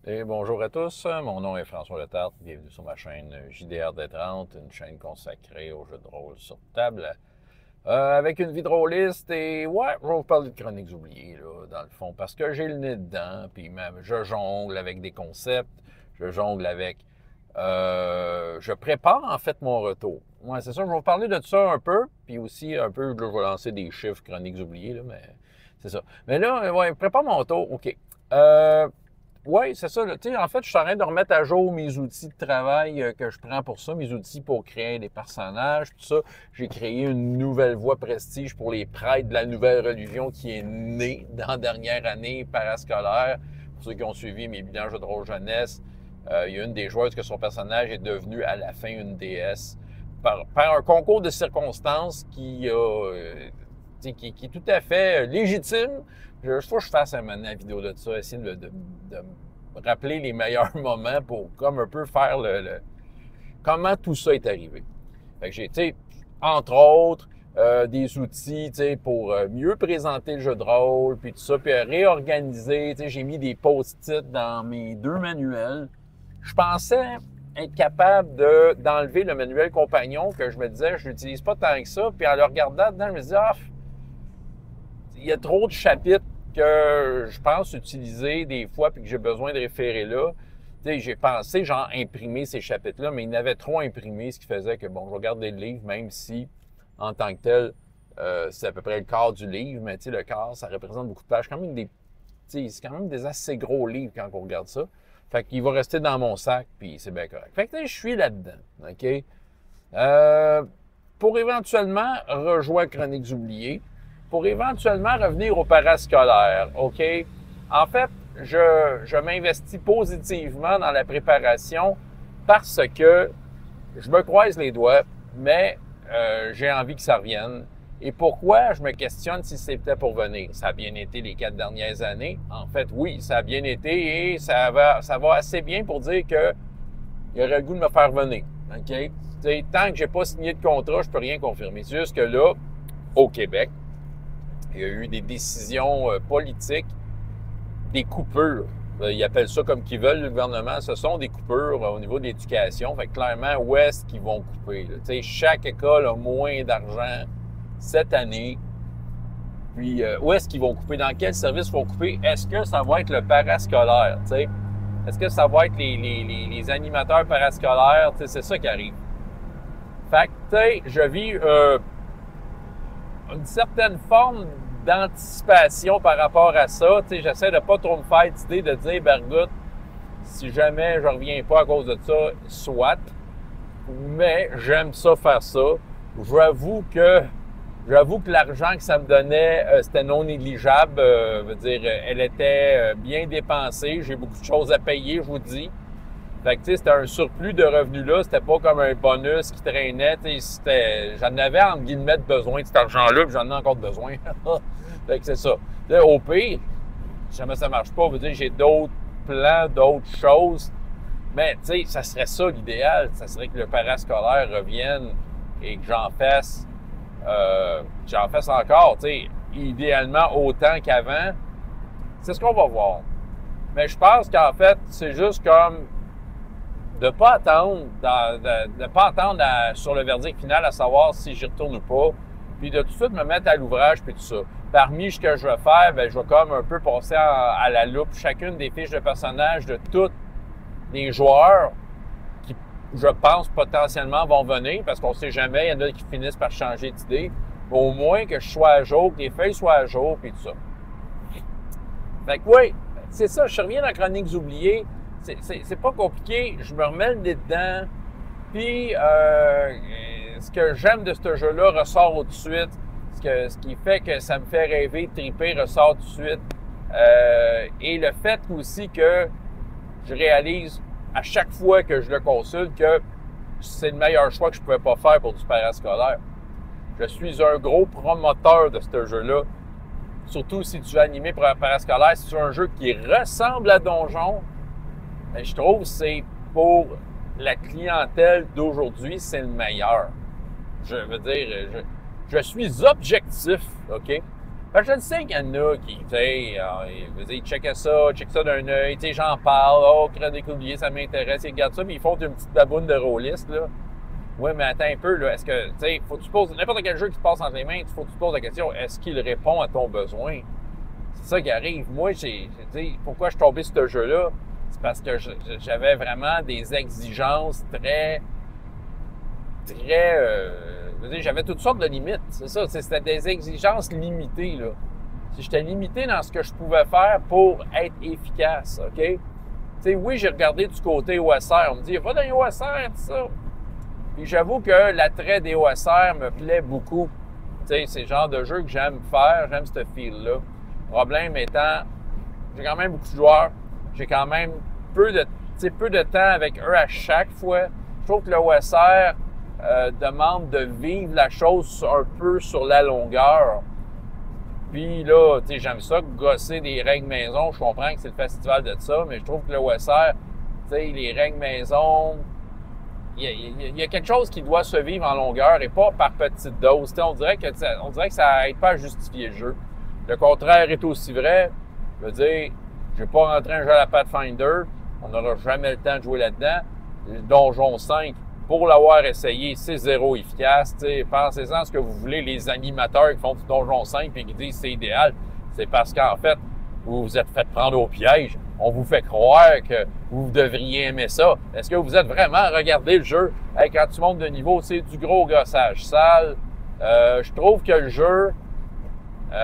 Et bonjour à tous, mon nom est François Letarte, bienvenue sur ma chaîne JDR D30, une chaîne consacrée aux jeux de rôle sur table, avec une vie de rôliste et ouais, je vais vous parler de chroniques oubliées, là, dans le fond, parce que j'ai le nez dedans, puis même, je jongle avec des concepts, je jongle avec, je prépare en fait mon retour. Ouais, c'est ça, je vais vous parler de ça un peu, puis aussi un peu, là, je vais lancer des chiffres chroniques oubliées, là, mais c'est ça. Mais là, ouais, prépare mon retour, ok. Oui, c'est ça. Tu sais, en fait, je suis en train de remettre à jour mes outils de travail que je prends pour ça, mes outils pour créer des personnages, tout ça. J'ai créé une nouvelle voie prestige pour les prêtres de la nouvelle religion qui est née dans la dernière année parascolaire. Pour ceux qui ont suivi mes bilans jeux de rôle jeunesse, il y a une des joueuses que son personnage est devenu à la fin une déesse par un concours de circonstances qui est tout à fait légitime. Il faut que je fasse une vidéo de ça, essayer de me rappeler les meilleurs moments pour comme un peu faire comment tout ça est arrivé. Fait que j'ai, tu sais, entre autres, des outils, tu sais, pour mieux présenter le jeu de rôle, puis tout ça, puis réorganiser, tu sais, j'ai mis des post-it dans mes deux manuels. Je pensais être capable d'enlever le manuel compagnon que je me disais, je l'utilise pas tant que ça, puis en le regardant dedans, je me disais, ah, il y a trop de chapitres que je pense utiliser des fois puis que j'ai besoin de référer là. Tu sais, j'ai pensé, genre, imprimer ces chapitres-là, mais il n'avait trop imprimé, ce qui faisait que, bon, je vais garder le livre, même si, en tant que tel, c'est à peu près le quart du livre, mais tu sais, le quart, ça représente beaucoup de pages. C'est quand même des assez gros livres quand on regarde ça. Fait qu'il va rester dans mon sac, puis c'est bien correct. Fait que je suis là-dedans, OK? Pour éventuellement rejoindre Chroniques oubliées, pour éventuellement revenir au parascolaire, OK? En fait, je m'investis positivement dans la préparation parce que je me croise les doigts, mais j'ai envie que ça revienne. Et pourquoi je me questionne si c'était pour venir? Ça a bien été les 4 dernières années. En fait, oui, ça a bien été et ça va assez bien pour dire que il aurait le goût de me faire venir. OK? T'sais, tant que j'ai pas signé de contrat, je peux rien confirmer. C'est juste que là, au Québec, il y a eu des décisions politiques, des coupures. Ils appellent ça comme qu'ils veulent, le gouvernement. Ce sont des coupures au niveau de l'éducation. Fait que clairement, où est-ce qu'ils vont couper? Chaque école a moins d'argent cette année. Puis, où est-ce qu'ils vont couper? Dans quel service ils vont couper? Est-ce que ça va être le parascolaire? T'sais? Est-ce que ça va être les animateurs parascolaires? C'est ça qui arrive. Fait que, je vis une certaine forme d'anticipation par rapport à ça. J'essaie de pas trop me faire d'idée de dire, Bergout, si jamais je reviens pas à cause de ça, soit. Mais j'aime ça faire ça. J'avoue que l'argent que ça me donnait, c'était non négligeable. Elle était bien dépensée. J'ai beaucoup de choses à payer, je vous dis. Fait que, c'était un surplus de revenus là. C'était pas comme un bonus qui traînait. J'en avais, entre guillemets, besoin de cet argent-là, puis j'en ai encore besoin. Fait que c'est ça. Au pire, si jamais ça marche pas, j'ai d'autres plans, d'autres choses. Mais, ça serait ça l'idéal. Ça serait que le parascolaire revienne et que j'en fasse encore, idéalement autant qu'avant. C'est ce qu'on va voir. Mais je pense qu'en fait, c'est juste comme de pas attendre, sur le verdict final à savoir si j'y retourne ou pas, puis de tout de suite me mettre à l'ouvrage puis tout ça. Parmi ce que je vais faire, je vais comme un peu passer à la loupe chacune des fiches de personnages de tous les joueurs qui, je pense, potentiellement vont venir, parce qu'on sait jamais, il y en a qui finissent par changer d'idée. Mais au moins que je sois à jour, que les feuilles soient à jour, puis tout ça. Fait que oui, c'est ça, je reviens dans Chroniques oubliées. C'est pas compliqué, je me remets le nez dedans, puis ce que j'aime de ce jeu-là ressort tout de suite, ce qui fait que ça me fait rêver, triper, ressort tout de suite, et le fait aussi que je réalise à chaque fois que je le consulte que c'est le meilleur choix que je pouvais pas faire pour du parascolaire. Je suis un gros promoteur de ce jeu-là, surtout si tu veux animer pour un parascolaire, si tu as un jeu qui ressemble à Donjon. Mais je trouve que c'est pour la clientèle d'aujourd'hui, c'est le meilleur. Je veux dire, je suis objectif, OK? Parce que je le sais qu'il y en a qui, tu sais, ils checkaient ça, check ça d'un œil, tu sais, j'en parle, oh, chronique oubliée, ça m'intéresse, ils regardent ça, puis ils font une petite baboune de rôliste, là. Oui, mais attends un peu, là, est-ce que, tu sais, faut que tu poses, n'importe quel jeu qui te passe entre les mains, il faut que tu te poses la question, est-ce qu'il répond à ton besoin? C'est ça qui arrive. Moi, j'ai dit, pourquoi je suis tombé sur ce jeu-là? C'est parce que j'avais vraiment des exigences j'avais toutes sortes de limites. C'est ça, c'était des exigences limitées, là. J'étais limité dans ce que je pouvais faire pour être efficace, OK? Tu sais, oui, j'ai regardé du côté OSR. On me dit, va dans les OSR, tout ça. Puis j'avoue que l'attrait des OSR me plaît beaucoup. Tu sais, c'est le genre de jeu que j'aime faire, j'aime ce feel-là. Le problème étant, j'ai quand même beaucoup de joueurs. J'ai quand même peu de temps avec eux à chaque fois. Je trouve que le OSR demande de vivre la chose un peu sur la longueur. Puis là, tu sais, j'aime ça, gosser des règles maison. Je comprends que c'est le festival de ça, mais je trouve que le OSR, tu sais, les règles maison, il y a quelque chose qui doit se vivre en longueur et pas par petite dose. Tu sais, on dirait que ça n'aide pas à justifier le jeu. Le contraire est aussi vrai. Je veux dire, je vais pas rentrer un jeu à la Pathfinder. On n'aura jamais le temps de jouer là-dedans. Le Donjon 5, pour l'avoir essayé, c'est zéro efficace. T'sais, pensez-en à ce que vous voulez, les animateurs qui font du Donjon 5 et qui disent que c'est idéal. C'est parce qu'en fait, vous vous êtes fait prendre au piège. On vous fait croire que vous devriez aimer ça. Est-ce que vous êtes vraiment regardé le jeu? Hey, quand tu montes de niveau, c'est du gros gossage sale. Je trouve que le jeu... tu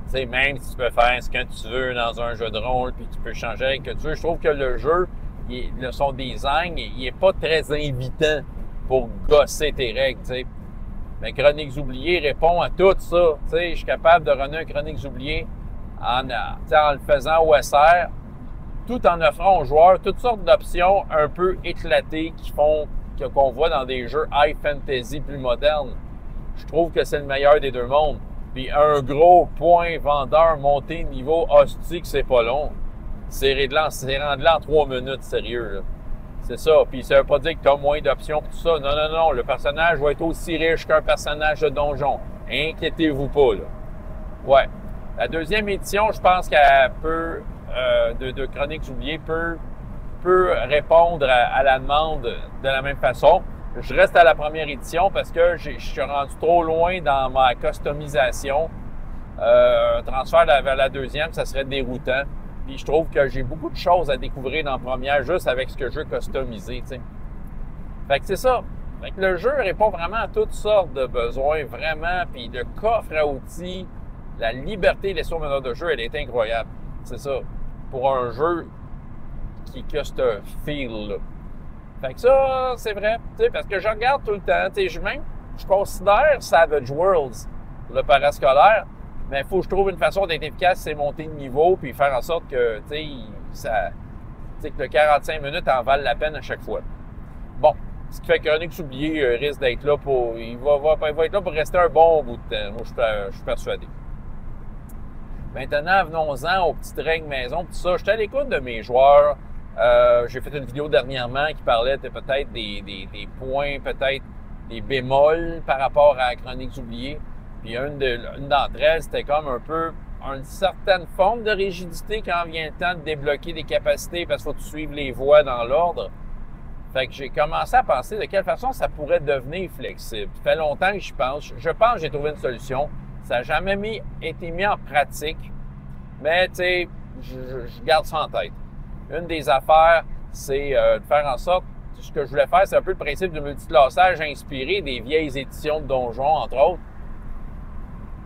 sais, même si tu peux faire ce que tu veux dans un jeu de rôle, puis tu peux changer avec ce que tu veux, je trouve que le jeu, son design, il est pas très invitant pour gosser tes règles, tu sais. Mais Chroniques oubliées répond à tout ça. Tu sais, je suis capable de runner un Chroniques oubliées en le faisant OSR, tout en offrant aux joueurs toutes sortes d'options un peu éclatées qu'on voit dans des jeux high fantasy plus modernes. Je trouve que c'est le meilleur des deux mondes. Puis un gros point vendeur monté niveau hostie que c'est pas long. C'est rendu là en 3 minutes, sérieux, là. C'est ça. Puis ça veut pas dire que tu as moins d'options pour tout ça. Non, non, non. Le personnage va être aussi riche qu'un personnage de donjon. Inquiétez-vous pas, là. Ouais. La deuxième édition, je pense qu'elle peut, de Chroniques oubliées, peut répondre à la demande de la même façon. Je reste à la première édition parce que je suis rendu trop loin dans ma customisation. Un transfert vers la deuxième, ça serait déroutant. Puis je trouve que j'ai beaucoup de choses à découvrir dans la première juste avec ce que je veux customiser, tu sais. Fait que c'est ça. Fait que le jeu répond vraiment à toutes sortes de besoins, vraiment. Puis le coffre à outils, la liberté laissée au meneur de jeu, elle est incroyable. C'est ça. Pour un jeu qui a ce feel-là. Fait que ça, c'est vrai, tu sais, parce que je regarde tout le temps, tu sais, je considère Savage Worlds, le parascolaire, mais il faut que je trouve une façon d'être efficace, c'est monter de niveau, puis faire en sorte que, tu sais, que le 45 minutes en valent la peine à chaque fois. Bon, ce qui fait que Chroniques oubliées risque d'être là il va être là pour rester un bon bout de temps, moi je suis persuadé. Maintenant, venons-en aux petites règles maison, tout ça. J'étais à l'écoute de mes joueurs. J'ai fait une vidéo dernièrement qui parlait peut-être des points, peut-être des bémols par rapport à Chroniques oubliées. Puis une d'entre elles, c'était comme un peu une certaine forme de rigidité quand vient le temps de débloquer des capacités parce qu'il faut que tu suives les voies dans l'ordre. Fait que j'ai commencé à penser de quelle façon ça pourrait devenir flexible. Ça fait longtemps que j'y pense. Je pense que j'ai trouvé une solution. Ça n'a jamais été mis en pratique. Mais, tu sais, je garde ça en tête. Une des affaires, c'est de faire en sorte, ce que je voulais faire, c'est un peu le principe du multiclassage inspiré des vieilles éditions de donjons, entre autres.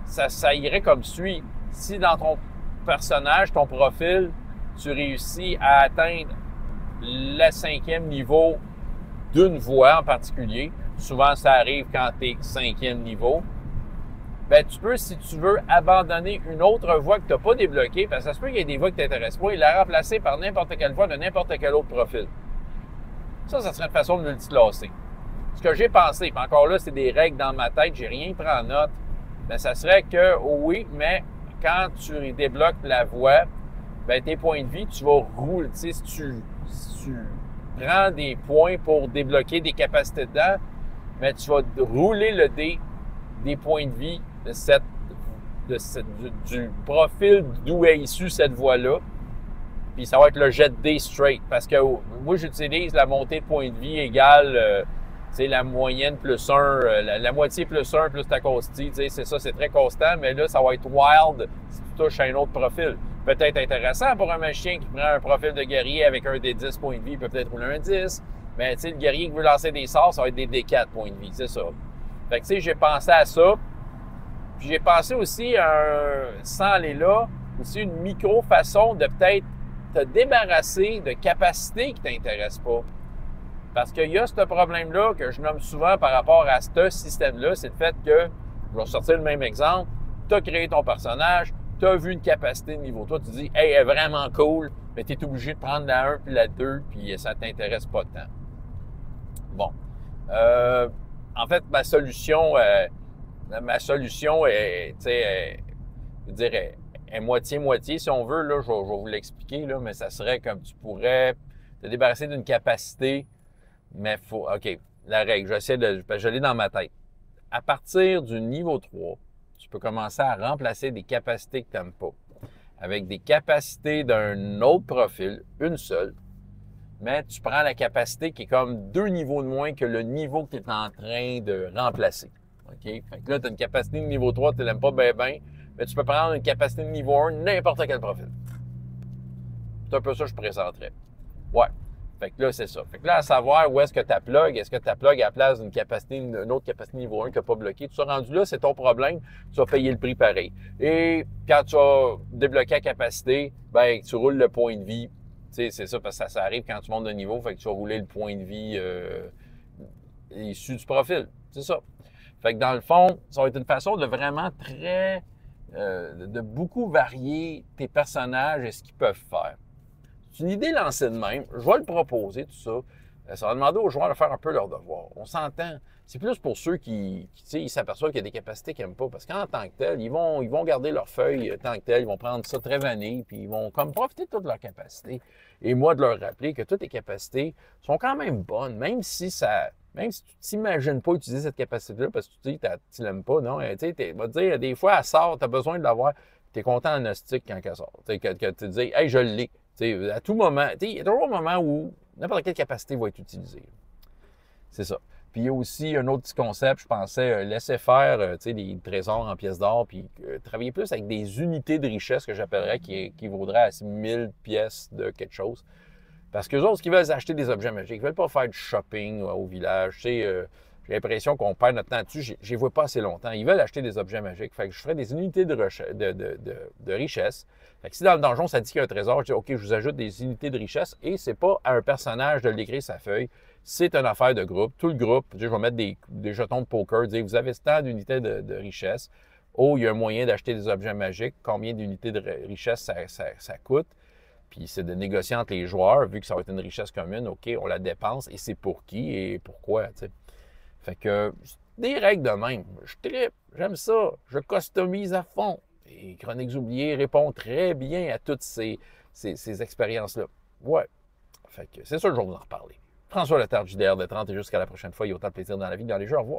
Ça irait comme suit. Si dans ton personnage, ton profil, tu réussis à atteindre le 5e niveau d'une voie en particulier, souvent ça arrive quand tu es 5e niveau, ben tu peux, si tu veux, abandonner une autre voie que tu n'as pas débloquée, parce que ça se peut qu'il y ait des voies qui ne t'intéressent pas, et la remplacer par n'importe quelle voie de n'importe quel autre profil. Ça serait une façon de multiclasser. Ce que j'ai pensé, puis encore là, c'est des règles dans ma tête, j'ai rien pris en note, ben ça serait que, oui, mais quand tu débloques la voie, ben tes points de vie, tu vas rouler. Tu sais, si tu prends des points pour débloquer des capacités dedans, mais tu vas rouler le dé des points de vie de cette du profil d'où est issue cette voie-là. Puis ça va être le jet de dés straight. Parce que moi, j'utilise la montée de point de vie égale la moyenne plus 1, la moitié plus 1 plus ta costi. C'est ça, c'est très constant. Mais là, ça va être wild si tu touches à un autre profil. Peut-être intéressant pour un machin qui prend un profil de guerrier avec un des 10 points de vie, il peut peut-être rouler un 10. Mais le guerrier qui veut lancer des sorts, ça va être des D4 points de vie, c'est ça. Fait que j'ai pensé à ça. Puis j'ai pensé aussi sans aller là, aussi une micro-façon de peut-être te débarrasser de capacités qui ne t'intéressent pas. Parce qu'il y a ce problème-là que je nomme souvent par rapport à ce système-là, c'est le fait que, je vais sortir le même exemple, tu as créé ton personnage, tu as vu une capacité de niveau 3, tu dis « Hey, elle est vraiment cool », mais tu es obligé de prendre la 1 puis la 2, puis ça ne t'intéresse pas tant. Bon. En fait, ma solution est, je dirais, est moitié-moitié, si on veut. Là, je vais vous l'expliquer, là, mais ça serait comme tu pourrais te débarrasser d'une capacité, mais faut. OK, la règle, je l'ai dans ma tête. À partir du niveau 3, tu peux commencer à remplacer des capacités que tu n'aimes pas avec des capacités d'un autre profil, une seule, mais tu prends la capacité qui est comme 2 niveaux de moins que le niveau que tu es en train de remplacer. OK? Fait que là, tu as une capacité de niveau 3, tu ne l'aimes pas bien, mais tu peux prendre une capacité de niveau 1, n'importe quel profil. C'est un peu ça que je présenterais. Ouais. Fait que là, c'est ça. Fait que là, à savoir où est-ce que tu plug, est-ce que tu plug à la place d'une autre capacité niveau 1 qui n'a pas bloqué. Tu seras rendu là, c'est ton problème, tu vas payer le prix pareil. Et quand tu as débloqué la capacité, ben tu roules le point de vie. Tu sais, c'est ça, parce que ça arrive quand tu montes de niveau, fait que tu vas rouler le point de vie issu du profil. C'est ça. Fait que dans le fond, ça va être une façon de vraiment de beaucoup varier tes personnages et ce qu'ils peuvent faire. C'est une idée lancée de même. Je vais le proposer, tout ça. Ça va demander aux joueurs de faire un peu leur devoir. On s'entend. C'est plus pour ceux qui ils s'aperçoivent qu'il y a des capacités qu'ils n'aiment pas. Parce qu'en tant que tel, ils vont garder leur feuille tant que tel. Ils vont prendre ça très vanille, puis ils vont comme profiter de toutes leurs capacités. Et moi, de leur rappeler que toutes les capacités sont quand même bonnes, même si tu t'imagines pas utiliser cette capacité-là parce que tu dis que tu l'aimes pas, non? Tu sais, va te dire, des fois, elle sort, tu as besoin de l'avoir, tu es content en hostique quand elle sort. Que tu te dis, hey, je l'ai. À tout moment, il y a toujours un moment où n'importe quelle capacité va être utilisée. C'est ça. Puis il y a aussi un autre petit concept, je pensais laisser faire des trésors en pièces d'or, puis travailler plus avec des unités de richesse que j'appellerais qui vaudraient à 1000 pièces de quelque chose. Parce que les autres, ce qu'ils veulent acheter des objets magiques, ils ne veulent pas faire du shopping au village. J'ai l'impression qu'on perd notre temps dessus. Je ne les vois pas assez longtemps. Ils veulent acheter des objets magiques. Fait que je ferais des unités de richesse. Fait que si dans le donjon, ça dit qu'il y a un trésor, je dis OK, je vous ajoute des unités de richesse et c'est pas à un personnage de l'écrire sa feuille. C'est une affaire de groupe. Tout le groupe, je vais mettre des jetons de poker, dire vous avez tant d'unités de richesse. Oh, il y a un moyen d'acheter des objets magiques. Combien d'unités de richesse ça coûte? Puis c'est de négocier entre les joueurs, vu que ça va être une richesse commune, OK, on la dépense et c'est pour qui et pourquoi, tu sais. Fait que des règles de même. Je trippe, j'aime ça, je customise à fond. Et Chroniques oubliées répond très bien à toutes ces expériences-là. Ouais. Fait que c'est sûr que je vais vous en reparler. François Letard, JDR de 30 et jusqu'à la prochaine fois, il y a autant de plaisir dans la vie que dans les jeux. Au revoir.